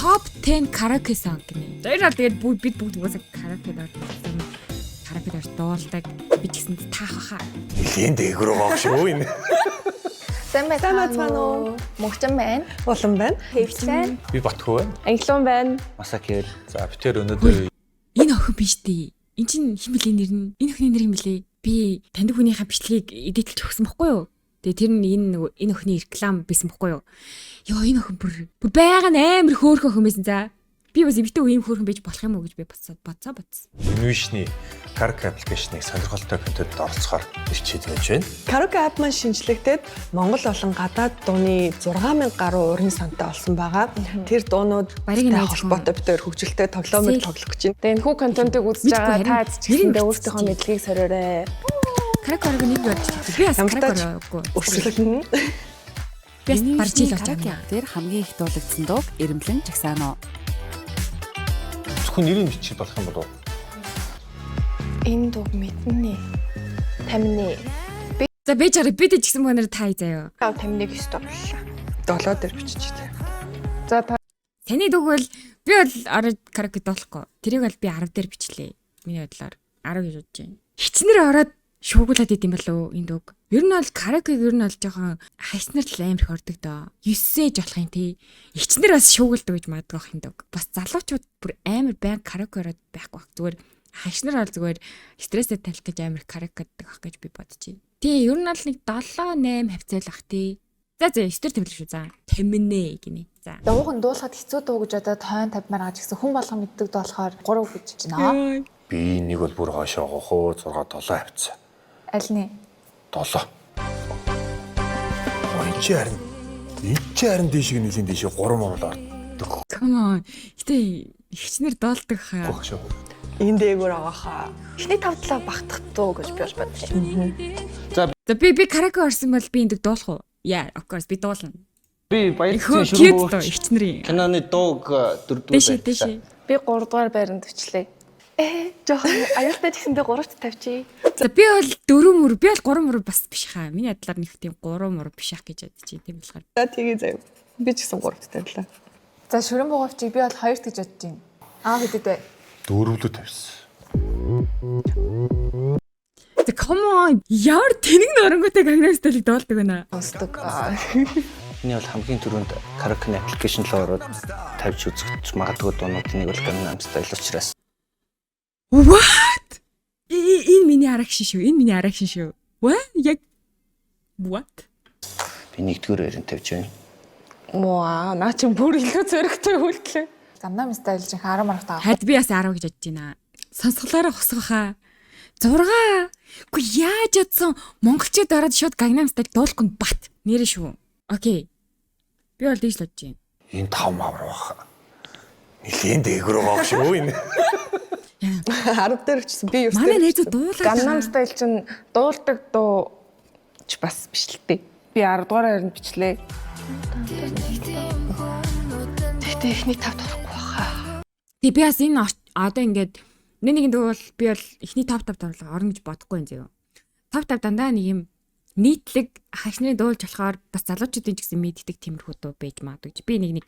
Top 10 karaoke song гинэ. Заримдаа тэгээд бид бүгд угаасаа караокед дуулдаг. Би ч гэсэн таахаа. Нилийн дээгүүр байгаа шүү энэ. Сайн байна уу? Мөгчөн байна. Улан байна. Хэвчлэн. Би Батхүү байна. Англиун байна. Масакэл. За битэр өнөөдөр Энэ охин биш дээ. Энд чинь хэн блэ нэр нь? Энэ охины нэр юм блэ? Би таньдаг хүнийхээ бичлэгийг эдитэлж өгсөн бохгүй юу? Тэгээ тэр нь энэ охины реклам байсан бохгүй юу? Йоо энэ охин бүр байгаа нь амар хөөрхөн охин байсан за. Би бас эмэгтэй үеийн хөөрхөн байж болох юм уу гэж би бодсон. Intuition-ы Karaoke application-ыг сонирхолтой контент оролцохоор ирчээд байж байна. Karaoke app маань шинжлэхдээ Монгол болон гадаад дууны 6000 гаруй уран сантай болсон байгаа. Тэр дуунууд Барыг нэг холбоотой битээр хөгжилтэй тоглоомыг тоглох гэж байна. Тэгээ энэхүү контентыг үзэж байгаа та эцчихдээ өөртөөхөө мэдлэгийг сориорой. Karaoke нэг бодож би бас Karaoke Өсвөлнө. би бас барж ил болж байгаа. Тэр хамгийн их дуулагдсан дуу Эрэмлэн Жагсаано. Зөвхөн нэрийн бичил болох юм болов уу? Энэ дуу мэднэ. Тамины. За би чараа бид ч гэсэн мөнөр тай заяа. Таминыг 9 дууллаа. 7 дээр биччихлээ. За та Таны дүүг бол би бол ороод Karaoke дуулахгүй. Тэрийг бол би 10 дээр бичлээ. Миний бодлоор 10 гэж бодож байна. Хичнээн ороод шуугуулад идэм болов энэ дүүг. Ер нь бол Karaoke ер нь бол жоохон хайснаар л амар их ордог доо. 9-эж болох юм тий. Хичнээн бас шуугуулдаг гэж магадгүй ах энэ дүүг. Бас залуучууд бүр амар байн Karaoke ороод байхгүй бах. Зүгээр хайснаар бол зүгээр стрессээ талих гэж амар Karaoke гэдэг ах гэж би бодож байна. Тий, ер нь бол нэг 7-8 хавцаалах тий. За 9 дээр төвлөж шүү. За. Тэмнэ гинэ. За. Дуухан дуулахад хэцүү дуу гэж одоо тойн тавьмаар гаж гэсэн хүн болгон мэддэг дуу болохоор 3 гэж байна. Би нэг бол бүр хойшоо гоохоо 6 7 авцсан. Аль нь? 7. Энд чи харин дээшиг нэлийн дээшээ 3 морол ордог. Come on. Гэтэ хичнээн доолдог хаа. Гоохшоо. Энэ дээгүүр агаахаа. Эхний тавдлаа багтах дуу гэж би бол бодлоо. За би Karaoke орсон бол би энд дуулах уу? Yeah, of course би дуулна. Би баялцсан Шүрэн шүрэн хичнэрийн. киноны дууг 4 Дэши. би 3 дугаар байранд төчлээ. Жохон аюултай гэсэн би 3-т тавьчих. За би бол 4 мөр, би бол 3 мөр бас биш хаа. Миний бодлоор нэг тийм 3 мөр биш ах гэж бодож байна. Тийм болохоор. За тэгээ заяа. Би ч гэсэн 3-т тавилаа. За шүрэн бугавчийг би бол 2-т гэж бодож байна. Хэдэд вэ? 4-лөө тавьсан. За come on. Яар тэнэг нөрөнгөтэй Gangnam Style-ийг доолдог байна. Сонсдог. Миний бол хамгийн түрүүнд Karaoke application руу ороод тавьж үзэж магадгүй дуунуудын нэг бол Gangnam Style учраас. What? Энэ миний арагшин шүү. What? Яг what? Би нэгдүгээр байранд тавьж байна. Маа наа чи бүр илүү зөрөгтэй үлдлээ. Gangnam Style чинь 10 марк таа. Хад би бас 10 гэж бодож байна. Сонсголоороо хосгохаа. 6. Гү яаж ядсан монголчууд ороод шууд Gangnam Style дуулахгүй бат. Нэрээ шүү. Окей. Би бол дийж л бодож байна. Энэ 5 мавар баха. Нилийн дээгүүр байгаа шүү энэ. 10 дээр очсон. Би 9 Манай дээр. найзууд дуулаад Gangnam Style чинь дуулдаг дуу ч бас биш л дээ. Би 10 дугаар байранд бичлээ. Тэгтээ эхний тавд орохгүй баха. Тэг би бас энэ одоо ингээд нэг дуу бол би бол эхний топ орлого орно гэж бодохгүй юм зөө. Топ дандаа нэг юм нийтлэг хашны дуулж болохоор бас залуучуудын ч гэсэн мэддэг тиймэрхүү дуу байж магадгүй. Би нэг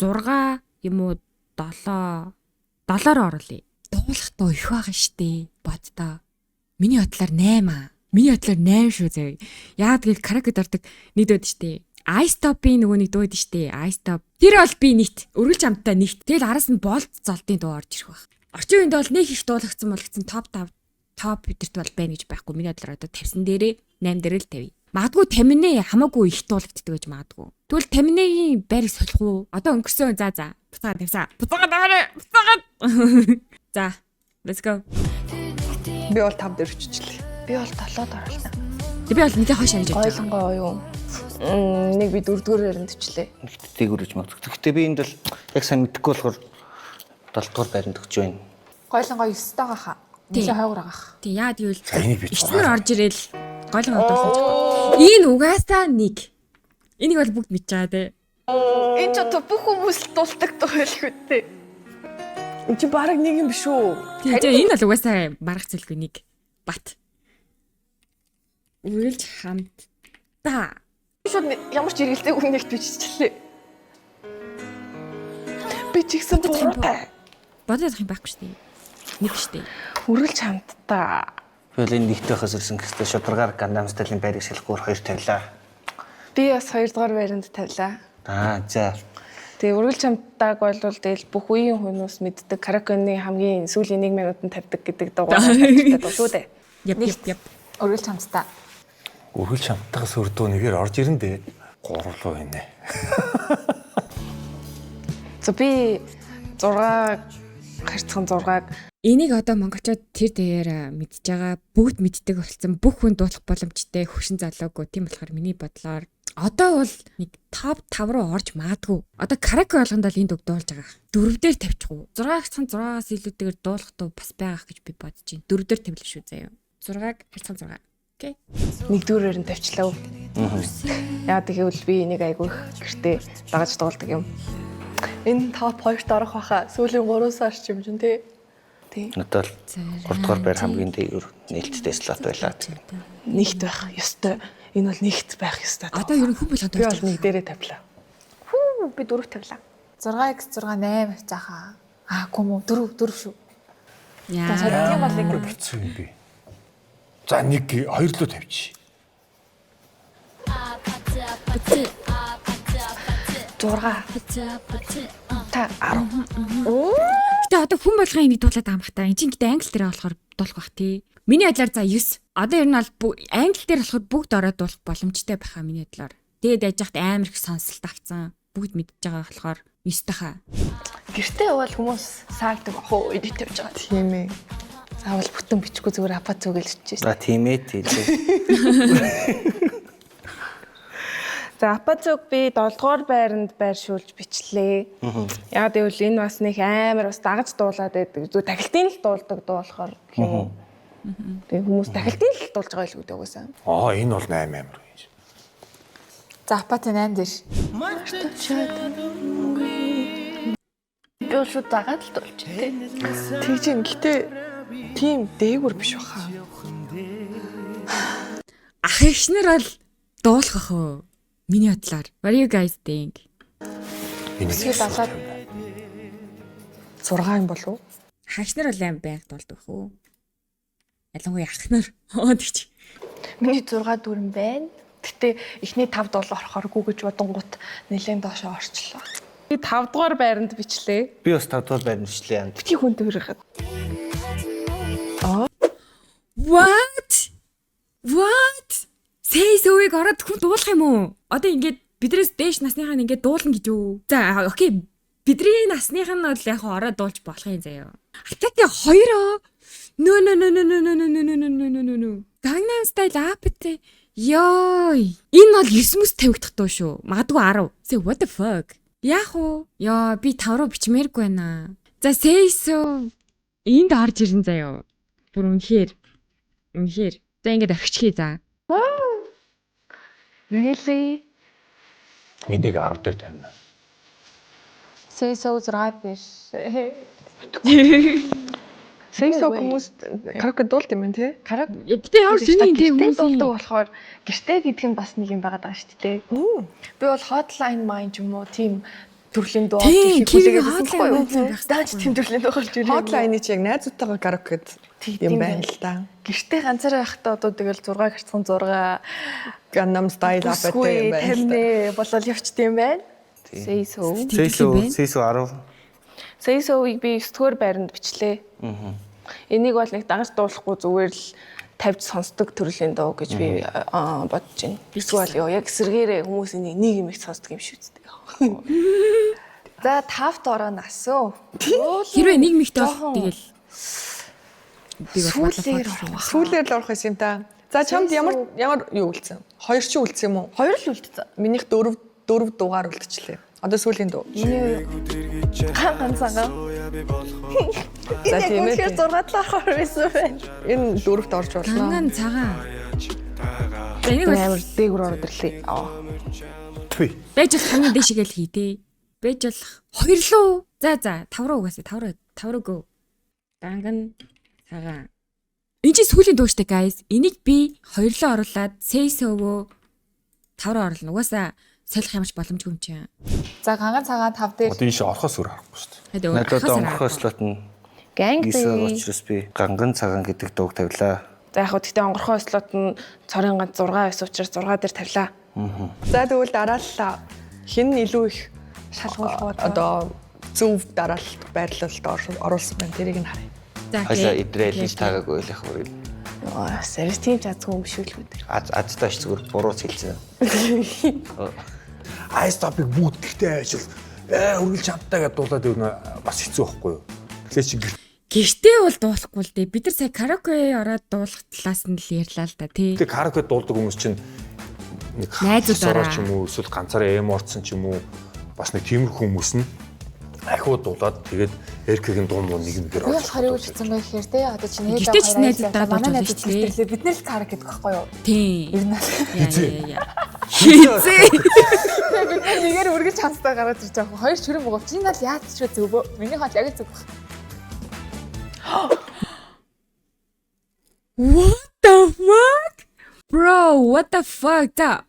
6 юм уу 7-оор оруулъя. Дуулах дуу их байгаа штэ. Боддоо. Миний бодлоор 8. Миний бодлоор 8 шүү зөө. Яагаад гэвэл Karaoke дордог нэг дууд штэ. I Stop-ийн нөгөө нэг дууд штэ. I Stop. Тэр бол би нийт өргөл чамтай нийт. Тэгэл араас нь болт золдын дуу орж ирэх байх. Орчин үеинд бол нэг их дуулагдсан топ 5 топ бидэрт бол байна гэж байхгүй. Миний бодлоор одоо 50 дээрээ 8 дээр л тавь. Магадгүй таминэ хамаагүй их дуулагддаг гэж магадгүй. Тэгвэл таминэгийн байрыг солих уу? Одоо өнгөрсөн за. Буцаагаад тавьсан. Буцаагаад. За, let's go. Би бол 5 дээр очичлээ. Би бол 7-д оруулсан. Тэг би бол нэг хойш харж байгаа. Ойлгонгоо юу? Нэг би 4 дугаар байранд төчлээ. Нэгт дээгүүр гэж магадгүй. Гэхдээ би энд бол яг сайн мэдэхгүй болохоор 7 дугаар байранд өгч байна. Гойлонгоо 9-т байгаа хаа. Нилээ хойгор байгаа. Тэг яад гэвэл Энийг би ичнэр орж ирэл гойлон одоолж. Энэ угаасаа нэг. Энийг бол бүгд мэдж байгаа те. Энэ ч одоо бүх хүмүүс л дуулдаг дуу байлгүй дээ. Энд чи баг нэг юм биш үү? Тэгээ энэ бол угаасаа маргах зэлгүй нэг бат. Үргэлж хамт та. Шууд ямар ч эргэлтэй үгнэлт биччихлээ. Би ч ихсэн буруутай. Бодож явах юм байхгүй шүү дээ. Нэг шүү дээ. Үргэлж хамтдаа. Би бол энэ нэгтэй хас ирсэн гэхтээ шударгаар Gangnam Style-ийн байрыг салхиур 2 тавилаа. Би бас 2 дугаар байранд тавилаа. За. Тэгээ үргэлж хамтдааг бол тэгэл бүх үеийн хүмүүс мэддэг караокены хамгийн сүүлийн 1 минутанд тавьдаг гэдэг дугаар тавьдаг шүү дээ. Яп. Үргэлж хамтдаа. Үргэлж хамтдагаас өрдөө нэгээр орж ирэн дээ. Гурлуу байна. Би 6 харьцан 6-аг Энийг одоо монголчууд тэр дээр мэдж байгаа бүгд мэддэг болсон бүх хүн дуулах боломжтой хөгшин залуугүй. Тийм болохоор миний бодлоор одоо бол нэг топ 5 руу орж маадгүй. Одоо караоке болгонд л энэ үг дуулж байгаа. 4 дээр тавьчих уу? 6-аас 6-аас илүүтэйгээр дуулах дуу бас байгаах гэж би бодож байна. 4 дээр тавилаа шүү заяа. 6-аг харьцан 6. Окей. 1-р байранд тавьчлаа. Яа тэгэхээр би энийг айгүй гэртээ дагаж дуулдаг юм. Энэ топ 2-т орох байхаа сүүлийн 3 сар ч юм чинь тий. Надад 3 дугаар байр хамгийн дээгүүр нээлттэй слот байлаа. Нэгт байх ёстой. Энэ бол нэгт байх ёстой. Одоо ер нь хүн болгонд Би бол нэг дээрээ тавилаа. Би 4 тавилаа. 6x 6 8 заахаа. Гүм үү 4 шүү. Яа. Тийм бол нэг Хэцүү юм би. За нэг 2 руу тавьчих. 6 та 10. Гэтэ одоо хүн болгон энийг дуулаад байгаа юм хта. Энд чинь гэтэ англи дээр болохоор дуулах бах тий. Миний бодлоор за 9. Одоо ер нь бол англи дээр болохоор бүгд ороод дуулах боломжтой байхаа миний бодлоор. Тэгээд яж хат амар их сонсолт авцсан. Бүгд мэдж байгаа болохоор 9 тахаа. Гэртээ бол хүмүүс саагдаг ах уу эдит тавьж байгаа. Тийм ээ. Заавал бүтэн бичихгүй зүгээр апа зүгэлж За тийм ээ тийм. За апацуг би 7 дугаар байранд байршуулж бичлээ. Яа гэвэл энэ бас нэг амар бас дагаж дуулаад байдаг. Зүгээр тахилтын л дуулдаг дуу болохоор гэх юм уу. Тэгээ хүмүүс тахилтын л дуулж байгаа л үүдээ угаасаа. Энэ бол 8 амир гэж. За апат 8 дээр. Би бол шууд дагаад л дуулж тий. Тэгж юм. Гэтэ тийм дээгүр биш баха. Ах ихнэр бол дуулах ах уу. Миний бодлоор. What do you guys think? Эсвэл далаад 6 юм болов уу? Хагшнар бол аим байг дуулдаг бах уу. Ялангуяа ахнар. Тэгч. Миний 6 дүрэн байна. Гэтэ эхний 5 дуул орохооргүй гэж бодонгууд нэлээд доошоо орчлоо. Би 5 дугаар байранд бичлээ. Би бас 5 дугаар байранд бичлээ. Бити хүн төрөйхэд. What? Say so-ыг ороод хүн дуулах юм уу? Одоо ингээд бидрээс дээш насныхаа ингээд дуулна гэж үү? За окей. Бидний насных нь бол яг ороод дуулж болох юм заяа. Атаки 2 No. Gangnam Style апт. Йой. Энэ бол 9 мэс тавигдах дуу шүү. Магадгүй 10. Say what the fuck? Яах вэ? Яа, би 5 руу бичмээргүй байна. За say so. Энд орж ирэн заяа. Бүр үнэхээр. За ингээд орчихъя за. Really? Энийг 10 дээр тавина. Сэйсо 6 биш. Сэйсо хүмүүс караоке дуулт юм байна тий. Гэтэ ямар шиний тийм гэртээ хүмүүс дуулдаг болохоор гэртээ гэдэг нь бас нэг юм байгаад байгаа шүү дээ. Би бол hotline mind юм уу тийм төрлийн дуу хotline дааж тийм төрлийн дуу болж ирээ. Hotline-ийг яг найзуудтайгаа караокед юм байна л да. Гэртээ ганцаараа байхдаа одоо тэгэл 6 гэрцэн 6 Gangnam Style апт юм байна. Тамэ болол явчт юм байна. Сэйсо. Сэйсо 10. Сэйсоыг би 9-р байранд бичлээ. Энийг бол нэг дагаж дуулахгүй зүгээр л тавьж сонсдог төрлийн дуу гэж би бодож байна. Эсвэл яг эсэргээрээ хүмүүс нэг юм их сонсдог юм шүү дээ. За 5-т ороо насуу. хэрвээ нэг мэгтэй бол тэгэл би бол Сүүлээр л орох юм та. За чамд ямар юу үлдсэн? 2 чи үлдсэн юм уу? 2 л үлдсэн. Минийх 4 дугаар үлдчихлээ. Одоо сүүлийн дуу. Миний ганцхан. За тийм ээ. 6 талаар байсан байна. Энэ 4-т орж болно. Гангаан цагаан. За энийг Амар дээгүр ороод ирлээ. Түй. байж болох хамгийн дэшигээл хий тээ. Байж болох 2 лөө. За 5 руу угаасаа 5 руу гоо. Гангаан цагаан. Энэ чи сүүлийн дуу штэ guys. Энийг би 2 лөө оруулаад say so-гоо 5 руу оруулна. Угаасаа солих ямарч боломжгүй юм чинь. За ганган цагаан 5 дээр Одоо ийш орохоос өөр харахгүй шүү дээ. Хэдэ Надад онгорхой слот нь Ганг гисэн дээ. учраас би ганган цагаан гэдэг дууг тавилаа. За яг хөө тэгтээ онгорхой слот нь цорын ганц 6 байсан учраас 6 дээр тавилаа. За тэгвэл дараалал хэн илүү их Шалгуулгууд одоо зөв дараалалт байрлалд оруулсан байна. Тэрийг нь харъя. За Хашаа идрэлж таагаагүй л яг үрийг. Сервис тийм ч азгүй юм биш үү л бид. Азтаач зүгээр буруу хэлсэн. Айстопыг бүгд гэртээ ажил үргэлж хамтаа гэдээ дуулаад өгнө бас хэцүү байхгүй юу? Тэгэхээр чи гэртээ бол дуулахгүй л дээ. Бид нар сая караоке ороод дуулах талаас нь л ярьлаа л да тий. тэгээ караоке дуулдаг хүмүүс чинь нэг Найзуудаараа. ч юм уу эсвэл ганцаараа эморцсон ч юм уу бас нэг тиймэрхүү хүмүүс нь ахиу дуулаад тэгээд эркгийн дуу муу нэг нэгээр би болохоор юу гэж хэлсэн бэ гэхээр те одоо чи нээд Гэтэ ч найзуудаа дуулж болно шүү дээ. бид нар л карак гэдэг байхгүй юу? Тий. Ер нь Яа. бид нар нэгээр үргэлж хамтдаа гараад ирж байгаа. Хоёр шүрэн богов. Чи нар яаж ч зөв. Миний хол яг зөв баг. What the fuck? Bro, what the fuck? За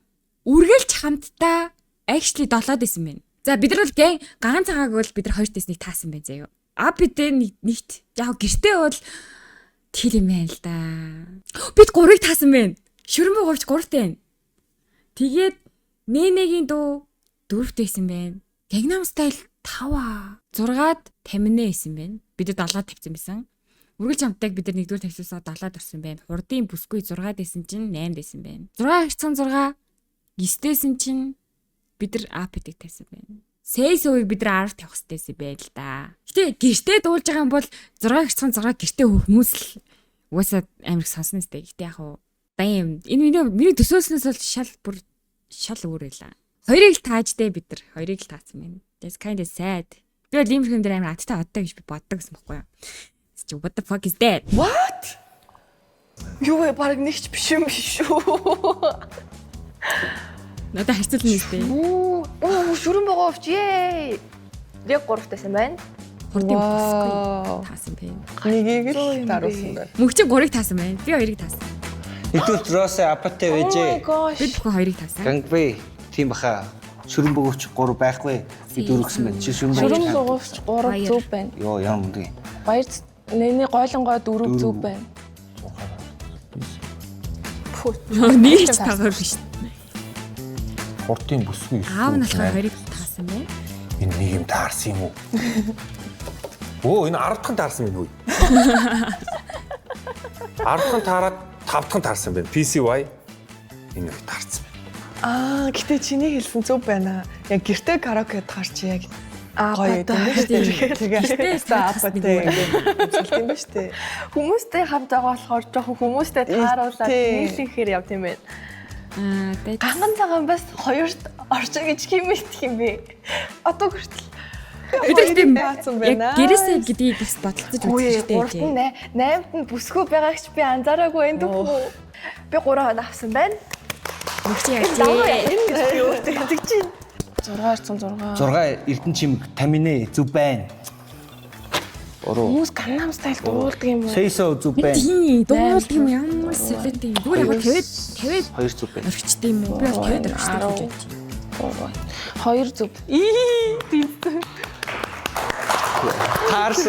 үргэлж хамтдаа actually долоод исэн байна. За бид нар бол ганган цагааг бол бид нар хоёртээс нэг таасан байна заяа. А бид нэгт яг гэртээ бол тэр юм байна л да. Бид гурыг таасан байна. Шүрмөө говч гуравтай байна. Тэгээд нэнэгийн дуу дөрөвтэйсэн байна. Gangnam Style 5 6-аад 50 исэн байна. Бид 7-аад тавьсан байсан. Үргэлж хамтдаг бид нар 1-р тавьсаасаа 7-аад орсон байна. Хурдын бүсгүй 6-аад исэн чинь 8-д исэн байна. 6 9-дэсэн чинь бид нар апитиг тавьсан байна. Сейсовыг бид нар 10 тавих хэрэгтэйсэн байл да. Гэтэ гэртээ дуулж байгаа юм бол 6 гэртээ хүмүүс л угаасаа амар сонсно сте. Гэтэ яг уу баам энэ миний төсөөлснөөс бол шал өөр байлаа. Хоёрыг л тааждээ бид нар. Хоёрыг л таасан байна. That's kind of sad. Би бол ийм юм дээр амар адтай одтой гэж би боддог гэсэн байхгүй юу? What the fuck is that? What? Юу вэ? Бараг нэгч биш юм биш үү? Надад харьцуулна нэстэй. Шүрэн богоовч ээ. Яг 3 тайсан байна. Хурдын бүсгүй таасан байна. Нэгийг л даруулсан байна. Мөнхчиг 3-ыг таасан байна. Би 2-ыг таасан. Нэгдүгээр Росе апатэ вэжээ. Би бүхэн 2-ыг таасан. Гангвэ тийм баха. Шүрэн бөгөөч 3 байхгүй. Би 4 гэсэн байна. Чи шүрэн Шүрэн бөгөөч. богоовч 3 зөв байна. Йоо яа мундаг. Баяр нэний гойлонгоо 4 зөв байна. Нэг ч таагаар биш. хурдын бүсгүй Аав нь болохоор 2-ыг таасан байна. энэ нэг юм таарсан юм уу? Оо энэ 10 дахь таарсан юм уу? 10 дахь таараад 5 дахь таарсан байна. PCY энэ их таарсан байна. Гэтэ чиний хэлсэн зөв байна. Яг гэртээ караоке тахаар чи яг гоё юм шүү дээ. Тэгээд апатэ юм ба штэ. Хүмүүстэй хамт байгаа болохоор жоохон хүмүүстэй тааруулаад нийлэнхээр яв тийм ээ. Тэгээд Ганган цагаан бас хоёрт орчих гэж хэмээх юм бэ. Одоо хүртэл бид тийм таасан байна. гэрээсээ гэдгийг бас бодолцож үзэх хэрэгтэй. Гуравт нь 8-нд нь бүсгүй байгаагч би анзаараагүй энэ дөхөө. Би 3 хоног авсан байна. Мөнхчиг яг Энэ гэж би өөртөө хэлдэг чинь. 6 Эрдэнэ чимэг таминэ зүв байна. Ороо. Хүмүүс Gangnam Style дуулдаг юм уу? Сейсо зүв байна. тийм дуулдаг юм ямар солиот юм. Зүгээр яг 50 2 зүв байна. орчтой юм уу? Би бол 50 орчтой гэж бодчих. 2 зөв. Таарс.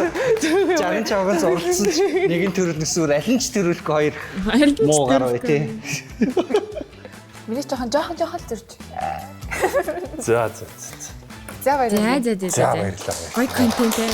Жаган чавган зурцсан. Нэгэн төрөл нүсүр аль нь ч төрөлгүй 2 муу гарав тий. Миний жоохон л зурж. За. За баярлалаа. За. За баярлалаа. Гой контент ээ.